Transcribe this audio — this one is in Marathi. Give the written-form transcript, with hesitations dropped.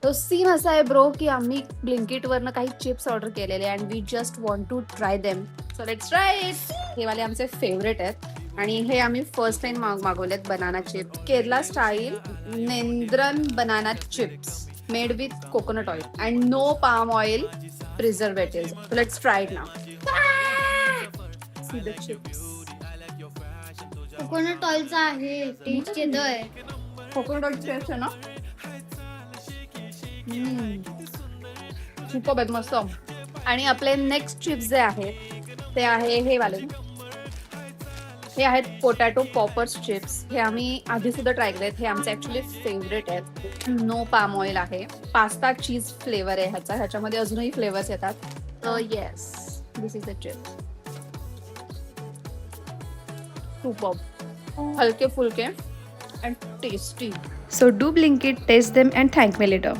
तो सीन असा आहे ब्रो की आम्ही ब्लिंकिट वरनं काही चिप्स ऑर्डर केलेले and we just want to try them. So let's try it. हे वाले आमचे फेवरेट आहेत आणि हे आम्ही फर्स्ट टाइम मागवलेत banana chips. Kerala style nendran banana chips made with coconut oil and no palm oil preservative. So let's try it now. See the chips. Coconut ऑइलचा आहे, टेस्ट येतोय. कोकोनट ऑइल टेस्ट आहे ना. खूप आहेत मस्त. आणि आपले नेक्स्ट चिप्स जे आहेत ते आहे हे वाले. हे आहेत पोटॅटो पॉपर्स चिप्स. हे आम्ही आधी सुद्धा ट्राय केलेत. हे आमचे ऍक्च्युली फेवरेट आहेत. नो पाम ऑइल आहे. पास्ता चीज फ्लेवर आहे ह्याचा. ह्याच्यामध्ये अजूनही फ्लेवर्स येतात. तर yes, this is the chips. खूप हलके फुलके and tasty. So do Blinkit, taste them and thank me later.